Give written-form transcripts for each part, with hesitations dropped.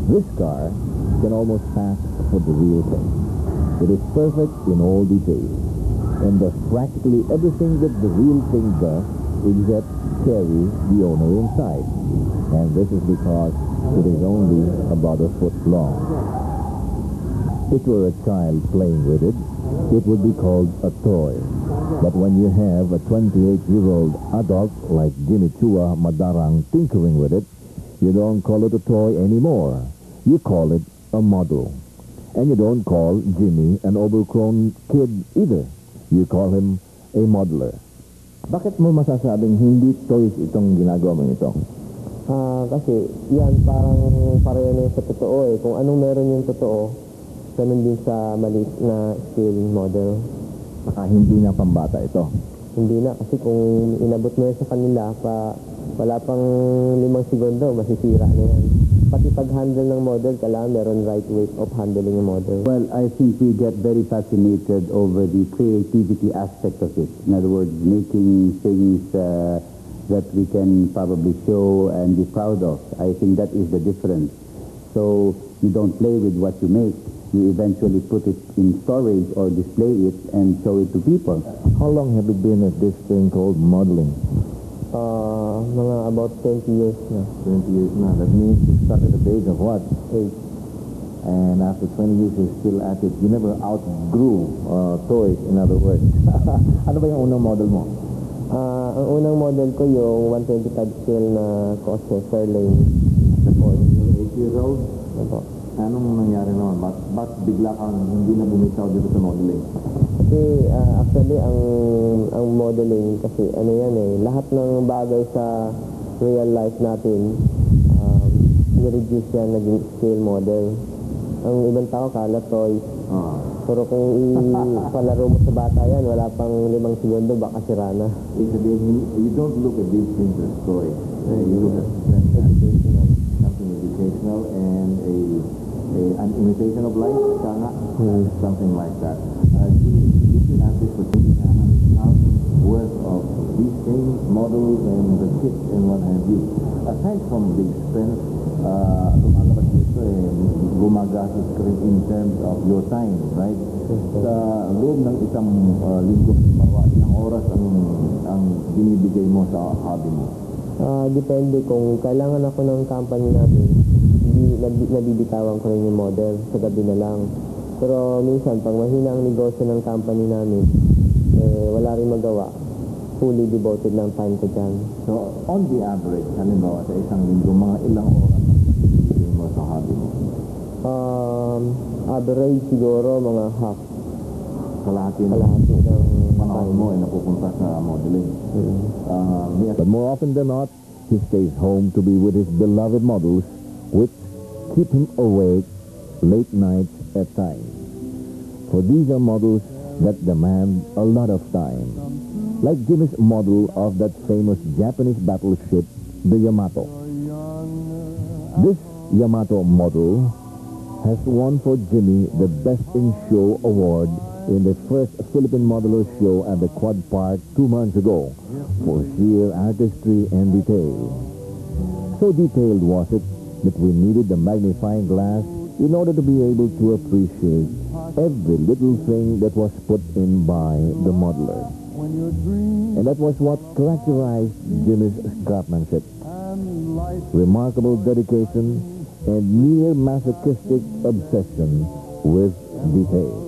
This car can almost pass for the real thing. It is perfect in all details and does practically everything that the real thing does except carry the owner inside. And this is because it is only about a foot long. If you were a child playing with it, it would be called a toy. But when you have a 28-year-old adult like Jimmy Chua Madarang tinkering with it, you don't call it a toy anymore. You call it a model. And you don't call Jimmy an overgrown kid either. You call him a modeler. Bakit mo masasabing hindi toys itong ginagawa mo ito? Kasi yan parang pareho na sa totoo eh. Kung anong meron yung totoo, ganun din sa maliit na scale model. Baka hindi na pambata ito. Hindi na, kasi kung inabot mo yan sa kanila, wala pang 5 segundo, masisira na yan. Pati pag-handle ng model, kailangan meron right way of handling yung model. Well, I think we get very fascinated over the creativity aspect of it. In other words, making things that we can probably show and be proud of. I think that is the difference. So you don't play with what you make. You eventually put it in storage or display it and show it to people. How long have you been at this thing called modeling? Mga about 20 years na. 20 years na. That means you started at the age of what? 8. And after 20 years, you're still at it. You never outgrew toys, in other words. Ano ba yung unang model mo? Ang unang model ko yung 125 scale na Cosme Fairlane. 8 years old? Opo. Anong nangyari naman? Ba't bigla kang hindi na bumitaw dito sa modeling? Kasi actually ang modeling kasi ano yan eh, lahat ng bagay sa real life natin ni-reduce yan, naging scale model. Ang ibang tao kala toys. Pero kung ipalaro mo sa bata yan, wala pang 5 segundo, baka sira na. You don't look at these things as toys. You look at them as something educational and an imitation of life, something like that. If you have this for 100,000 worth of these things, models, and the kits and what have you, aside from the expense, lumalabas dito gumagastos ka rin in terms of your time, right? Sa loob ng isang linggo, ilang oras ang binibigay mo sa hobby mo? Depende kung kailangan ako ng company namin, nabibitawan ko rin yung model sa gabi na lang. Pero minsan, pag mahina ang negosyo ng company namin, wala rin magawa. Fully devoted lang time ko dyan. So, on the average, halimbawa sa isang linggo, mga ilang oras ang binibigay mo sa hobby mo? Average siguro mga half. Kalahati ng panahon mo ay napupunta sa modeling. But more often than not, he stays home to be with his beloved models, which keep him awake late nights at times. For these are models that demand a lot of time, like Jimmy's model of that famous Japanese battleship, the Yamato. This Yamato model has won for Jimmy the Best in Show award in the first Philippine Modeler Show at the Quad Park 2 months ago for sheer artistry and detail. So detailed was it that we needed the magnifying glass in order to be able to appreciate every little thing that was put in by the modeler. And that was what characterized Jimmy's craftsmanship. Remarkable dedication and near masochistic obsession with detail.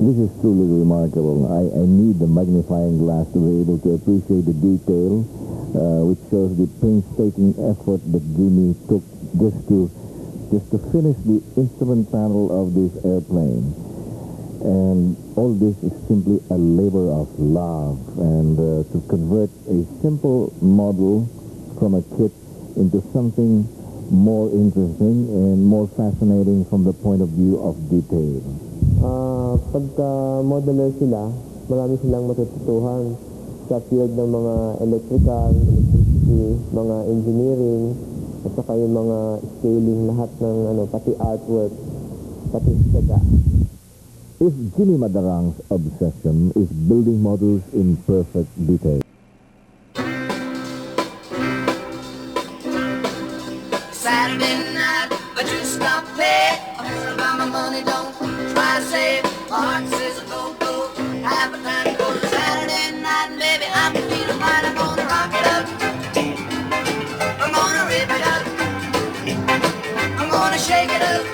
This is truly remarkable. I need the magnifying glass to be able to appreciate the detail which shows the painstaking effort that Jimmy took just to finish the instrument panel of this airplane. And all this is simply a labor of love, and to convert a simple model from a kit into something more interesting and more fascinating from the point of view of detail. Pagka modeler sila, marami silang matututuhan sa field ng mga electrical, electricity, mga engineering, at saka yung mga scaling, lahat ng pati artwork, pati saga. If Jimmy Madarang's obsession is building models in perfect detail, Saturday night, but you stop pay. I heard about my money, don't try to save. My heart says go, go, half a time go. Saturday night, baby, I'm feeling fine. I'm gonna rock it up. I'm gonna rip it up. I'm gonna shake it up.